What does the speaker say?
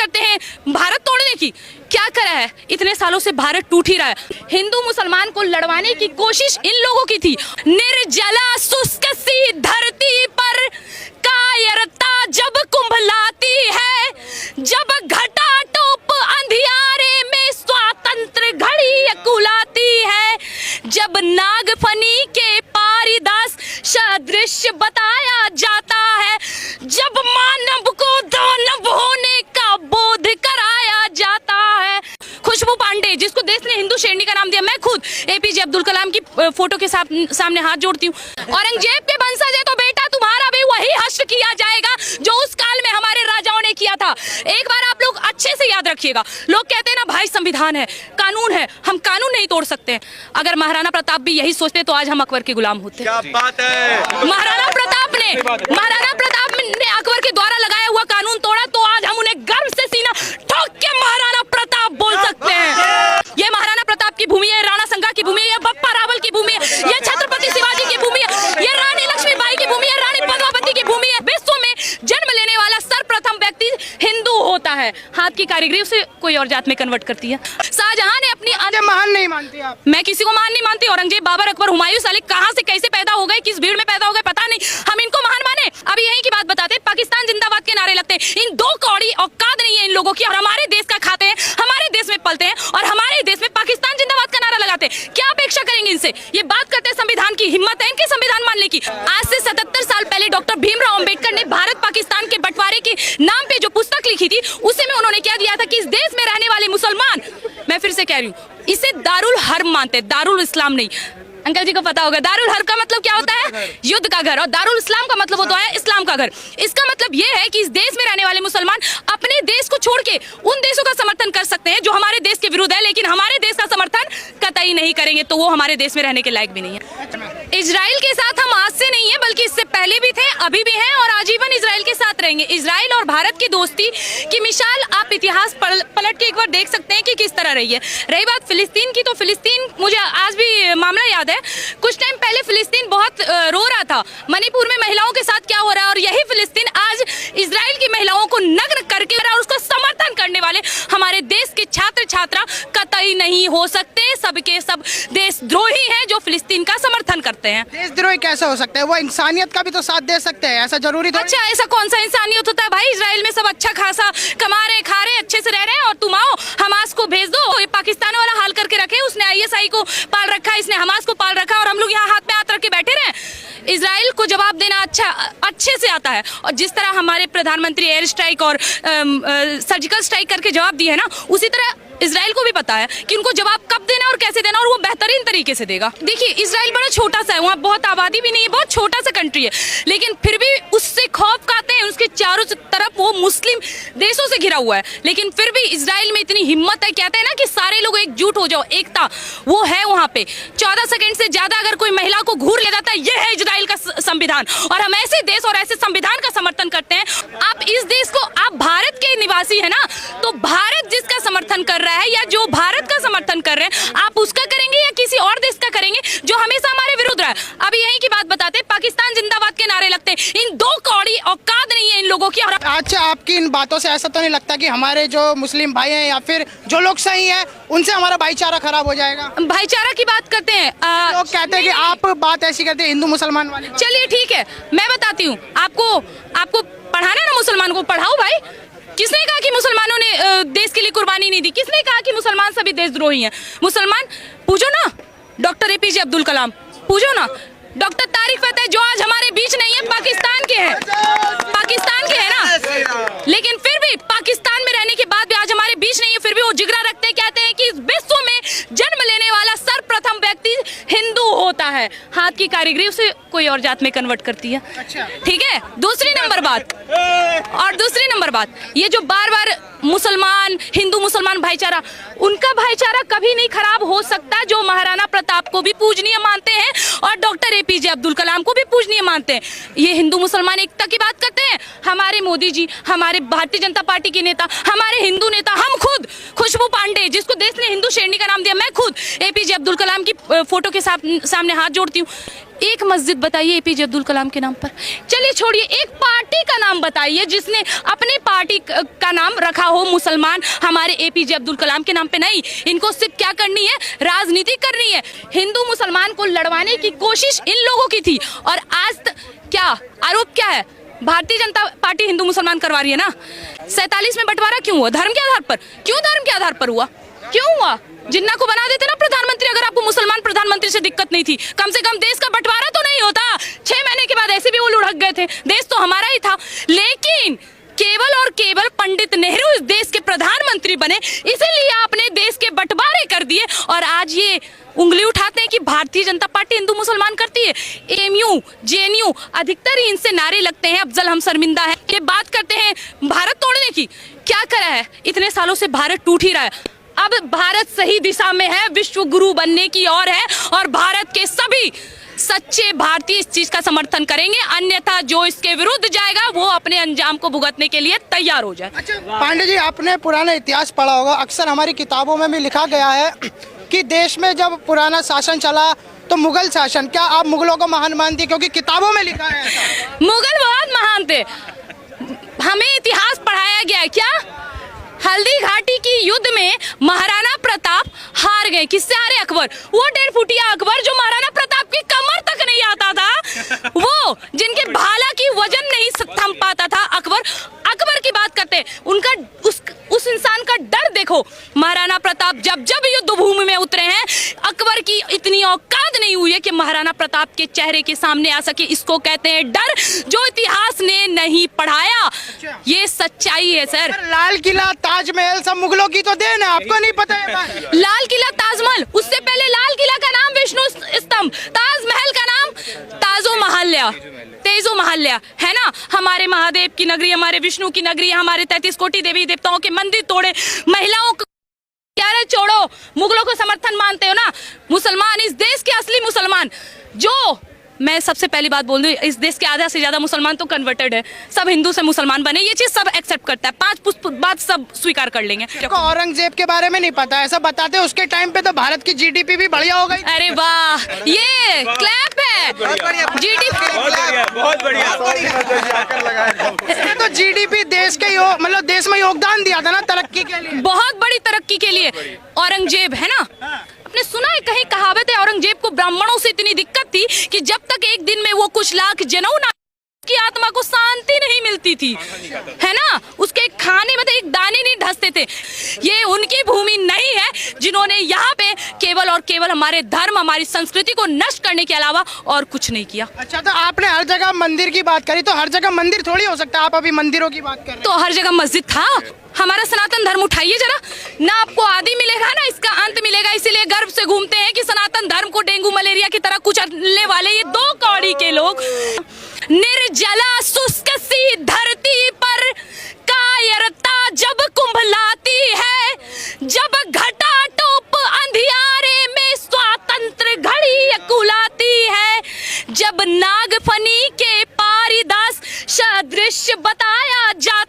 करते हैं भारत तोड़ने की। क्या करा है, इतने सालों से भारत टूट ही रहा है। हिंदू मुसलमान को लड़वाने की कोशिश इन लोगों की थी। निर्जला शुष्क सी धरती पर कायरता जब कुंभलाती है, जब घटा टोप अंधियारे में स्वातंत्र घड़ी कुलाती है, जब नागफनी के पारिदास सदृश बताया जाता है, जब मानव को दानव होने का बोध कराया जाता है। खुशबू पांडे, जिसको देश ने हिंदू शेरनी का नाम दिया, मैं खुद एपीजे अब्दुल कलाम की फोटो के सामने हाथ जोड़ती हूँ। औरंगजेब के वंशज है तो बेटा तुम्हारा भी वही हश्र किया जाएगा जो उस काल में हमारे राजाओं ने किया था। एक बार आप लोग अच्छे से याद रखिएगा। लोग कहते हैं ना भाई संविधान है, कानून है, हम कानून नहीं तोड़ सकते। अगर महाराणा प्रताप भी यही सोचते तो आज हम अकबर के गुलाम होते। क्या बात है। महाराणा प्रताप ने अकबर के द्वारा लगाया हुआ कानून तोड़ा तो आज हम उन्हें गर्व से सीना ठोक के महाराणा प्रताप बोल सकते हैं। ये महाराणा प्रताप की भूमि है, राणा संगा की भूमि है, ये बप्पा रावल की भूमि है, ये छत्रपति शिवाजी की भूमि है, ये रानी लक्ष्मीबाई की भूमि है, रानी पद्मावती की भूमि है। विश्व में जन्म लेने वाला सर्वप्रथम व्यक्ति हिंदू होता है। हाथ की कारीगरी उसे कोई और जात में कन्वर्ट करती है। शाहजहां ने अपनी महान नहीं मानती आप? मैं किसी को महान नहीं मानती। औरंगजेब, बाबर, अकबर, हुमायूं साले कहां से कैसे पैदा हो गए, किस भीड़ में पैदा हो गए पता नहीं, हम इनको महान माने। अभी यही की बात बताते हैं, पाकिस्तान जिंदाबाद के नारे लगते हैं। इन दो कौड़ी औकात नहीं है इन लोगों की, और हमारे देश का खाते हैं, हमारे देश में पलते हैं और हमारे देश में पाकिस्तान जिंदाबाद का नारा लगाते हैं। क्या अपेक्षा करेंगे इनसे? ये बात करते हैं संविधान की, हिम्मत है इनके संविधान मानने की। आज से 77 साल पहले डॉक्टर भीमराव अंबेडकर ने भारत पाकिस्तान के बंटवारे के नाम पे जो पुस्तक लिखी थी, उसे में उन्होंने क्या दिया था कि इस देश में रहने वाले मुसलमान, मैं फिर से कह रही हूँ, इसे दारुल हर्ब मानते हैं, दारुल इस्लाम नहीं। अंकल जी को पता होगा दारुल हर्ब का मतलब क्या होता है? युद्ध का घर। और दारुल इस्लाम का मतलब होता है इस्लाम का घर। इसका मतलब ये है कि इस देश में रहने वाले मुसलमान अपने देश को छोड़ के उन देशों का समर्थन कर सकते हैं जो हमारे देश के विरुद्ध है, लेकिन हमारे देश का समर्थन कतई नहीं करेंगे, तो वो हमारे देश में रहने के लायक भी नहीं है। इजराइल के साथ हम आज से नहीं है बल्कि इससे पहले भी थे, अभी भी हैं और आजीवन इजराइल के साथ रहेंगे। इजराइल और भारत की दोस्ती की मिसाल आप इतिहास पलट के एक बार देख सकते हैं कि किस तरह रही है। रही बात फिलिस्तीन की, तो फिलिस्तीन, मुझे आज भी मामला याद है, कुछ टाइम पहले फिलिस्तीन बहुत रो रहा था मणिपुर में महिलाओं के साथ क्या हो रहा है, और यही फिलिस्तीन आज इजराइल की महिलाओं को नग्न करके और उसका समर्थन करने वाले हमारे देश के छात्र छात्रा कतई नहीं हो सकते। सबके सब देशद्रोही हैं जो फिलिस्तीन का समर्थन करते हैं। देशद्रोही कैसे हो सकते हैं? वो इंसानियत का भी तो साथ दे सकते हैं, ऐसा जरूरी थोड़ी। अच्छा, ऐसा कौन सा इंसानियत होता है भाई? इजराइल में सब अच्छा खासा कमा रहे, खा रहे, अच्छे से रह रहे हैं, और तुम आओ हमास को भेज दो। ये पाकिस्तान वाला हाल करके रखे, उसने ISI को पाल रखा, इसने हमास को पाल रखा, और हम लोग यहाँ हाथ में हाथ रख के बैठे रहे। इजराइल को जवाब देना अच्छे से आता है, और जिस तरह हमारे प्रधानमंत्री एयर स्ट्राइक और सर्जिकल स्ट्राइक करके जवाब दिए है ना, उसी तरह इजराइल को भी पता है कि उनको जवाब कब देना और कैसे देना, और वो बेहतरीन तरीके से देगा। देखिए, इजराइल बड़ा छोटा सा है, वहाँ बहुत आबादी भी नहीं है, बहुत छोटा सा कंट्री है, लेकिन फिर भी उससे खौफ खाते हैं। उसके चारों तरफ वो मुस्लिम देशों से घिरा हुआ है, लेकिन फिर भी इजराइल में इतनी हिम्मत है, कहते हैं ना कि सारे लोग एकजुट हो जाओ, एकता वो है वहाँ पे। 14 सेकंड से ज्यादा अगर कोई महिला को घूर ले जाता है, ये है इजराइल का संविधान, और हम ऐसे देश और ऐसे संविधान का समर्थन करते हैं। आप इस देश को, आप भारत के निवासी है ना, तो भारत जिसका समर्थन कर रहा है या जो भारत का समर्थन कर रहे हैं, आप उसका करेंगे या किसी और देश का करेंगे जो हमेशा हमारे विरुद्ध रहा है? अभी यही की बात बताते हैं, पाकिस्तान जिंदाबाद के नारे लगते हैं। इन दो कौड़ी औकात नहीं है इन लोगों की। अच्छा, आपकी इन बातों से ऐसा तो नहीं लगता कि हमारे जो मुस्लिम भाई हैं या फिर जो लोग सही हैं उनसे हमारा भाईचारा खराब हो जाएगा? भाईचारा की बात करते हैं, लोग कहते हैं कि आप बात ऐसी करते हैं हिंदू मुसलमान वाली। चलिए ठीक है, मैं बताती हूँ आपको पढ़ाना ना, मुसलमान को पढ़ाओ भाई। किसने कहा कि मुसलमानों ने देश के लिए कुर्बानी नहीं दी? किसने कहा कि मुसलमान सभी देशद्रोही हैं? मुसलमान पूछो ना, डॉक्टर एपीजे अब्दुल कलाम पूछो ना, डॉक्टर तारिक फतेह जो आज हमारे बीच नहीं है, पाकिस्तान के हैं, पाकिस्तान के हैं ना, लेकिन फिर भी पाकिस्तान में रहने के बाद भी आज हमारे बीच नहीं है, फिर भी वो जिगरा रखते हैं, कहते हैं कि इस विश्व में जन्म लेने वाला सर्वप्रथम व्यक्ति हिंदू होता है। हाथ की कारीगरी उसे कोई और जात में कन्वर्ट करती है। ठीक है, दूसरी नंबर बात, ये जो बार बार मुसलमान हिंदू मुसलमान भाईचारा, उनका भाईचारा कभी नहीं खराब हो सकता जो महाराणा प्रताप को भी पूजनीय मानते हैं और डॉक्टर एपीजे अब्दुल कलाम को भी पूजनीय मानते हैं। ये हिंदू मुसलमान एकता की बात करते हैं। हमारे मोदी जी, हमारे भारतीय जनता पार्टी के नेता, हमारे हिंदू नेता, हम खुद खुशबू पांडे, जिसको देश ने हिंदू शेरनी का नाम दिया, मैं खुद एपीजे अब्दुल कलाम की फोटो के सामने हाथ जोड़ती हूँ, एक मस्जिद बताइए एपीजे अब्दुल कलाम के नाम पर। चलिए छोड़िए, एक पार्टी का नाम बताइए जिसने अपने पार्टी का नाम रखा हो मुसलमान हमारे एपीजे अब्दुल कलाम के नाम पे। नहीं, इनको सिर्फ क्या करनी है, राजनीति करनी है। हिंदू मुसलमान को लड़वाने की कोशिश इन लोगों की थी, और आज क्या आरोप क्या है, भारतीय जनता पार्टी हिंदू मुसलमान करवा रही है ना। 47 में बंटवारा क्यों हुआ, धर्म के आधार पर? क्यों धर्म के आधार पर हुआ, क्यों हुआ? जिन्ना को बना देते ना प्रधानमंत्री, अगर आपको मुसलमान प्रधानमंत्री से दिक्कत नहीं थी, कम से कम देश का बंटवारा तो नहीं होता। 6 महीने के बाद ऐसे भी वो लुढ़क गए थे, देश तो हमारा ही था। लेकिन केवल और केवल पंडित नेहरू इस देश के प्रधानमंत्री बने, इसीलिए आपने देश के बंटवारे कर दिए, और आज ये उंगली उठाते हैं कि भारतीय जनता पार्टी हिंदू मुसलमान करती है। एएमयू, जेएनयू, अधिकतर ही इनसे नारे लगते हैं, अफजल हम शर्मिंदा है। ये बात करते हैं भारत तोड़ने की, क्या करा है? इतने सालों से भारत टूट ही रहा है। अब भारत सही दिशा में है, विश्व गुरु बनने की ओर है, और भारत के सभी सच्चे भारतीय इस चीज का समर्थन करेंगे, अन्यथा जो इसके विरुद्ध जाएगा वो अपने अंजाम को भुगतने के लिए तैयार हो जाए। अच्छा पांडे जी, आपने पुराना इतिहास पढ़ा होगा, अक्सर हमारी किताबों में भी लिखा गया है कि देश में जब पुराना शासन चला तो मुगल शासन, क्या आप मुगलों को महान मानती? क्योंकि किताबों में लिखा है ऐसा। मुगल बहुत महान थे, हमें इतिहास पढ़ाया गया है। क्या हल्दी घाटी की युद्ध में महाराणा प्रताप हार गए, किससे हारे? अकबर। वो 1.5 फुटिया अकबर जो महाराणा प्रताप की कमर तक नहीं आता था, वो जिनके भाला की वजन नहीं थम पाता था, अकबर की बात करते हैं। उनका उस इंसान का डर देखो। महाराणा प्रताप जब जब युद्ध भूमि में उतरे हैं, अकबर की इतनी औकात नहीं हुई है कि महाराणा प्रताप के चेहरे के सामने आ सके। इसको कहते हैं डर, जो इतिहास ने नहीं पढ़ाया। ये सच्चाई है सर। लाल किला, ताजमहल सब मुगलों की तो देन है, आपको नहीं पता है? लाल किला, ताजमहल, उससे पहले लाल किला का नाम विष्णु स्तंभ, ताजमहल का नाम ताजो महल्या, तेजो महल्या है ना। हमारे महादेव की नगरी, हमारे विष्णु की नगरी, हमारे 33 कोटि देवी देवताओं के मंदिर तोड़े, महिलाओं को क्या रे छोड़ो। मुगलों को समर्थन मानते हो ना, मुसलमान इस देश के असली मुसलमान, जो मैं सबसे पहली बात बोल दूं, इस देश के आधा से ज्यादा मुसलमान तो कन्वर्टेड है, सब हिंदू से मुसलमान बने, ये चीज सब एक्सेप्ट करता है, 5 बात सब स्वीकार कर लेंगे। औरंगजेब के बारे में नहीं पता, ऐसा बताते उसके टाइम पे तो भारत की जीडीपी भी बढ़िया हो गई। अरे वाह, ये क्लैप है, जीडीपी बहुत बढ़िया। तो जीडीपी देश के मतलब देश में योगदान दिया था ना तरक्की के लिए, बहुत बड़ी तरक्की के लिए। औरंगजेब है ना, आपने सुना है कहीं कहावत है, औरंगजेब को ब्राह्मणों से इतनी दिक्कत थी कि जब तक एक दिन में वो कुछ लाख जनेऊ ना, की आत्मा को शांति नहीं मिलती थी, है ना। उसके खाने में तो एक दाने नहीं ढसते थे। ये उनकी भूमि नहीं है जिन्होंने यहाँ पे केवल और केवल हमारे धर्म, हमारी संस्कृति को नष्ट करने के अलावा और कुछ नहीं किया। अच्छा, तो आपने हर जगह मंदिर की बात करी, तो हर जगह मंदिर थोड़ी हो सकता है, आप अभी मंदिरों की बात कर रहे हैं। तो हर जगह मस्जिद था। हमारा सनातन धर्म उठाइए जरा, ना आपको आदि मिलेगा ना इसका अंत मिलेगा। इसीलिए गर्व से घूमते हैं कि सनातन धर्म को डेंगू मलेरिया की तरह कुचलने वाले ये 2 कौड़ी के लोग। निर्जला शुष्क सी धरती पर कायरता जब कुंभलाती है, जब घटा टोप अंधियारे में स्वातंत्र घड़ी कुलाती है, जब नागफनी के पारिदास सदृश बताया जा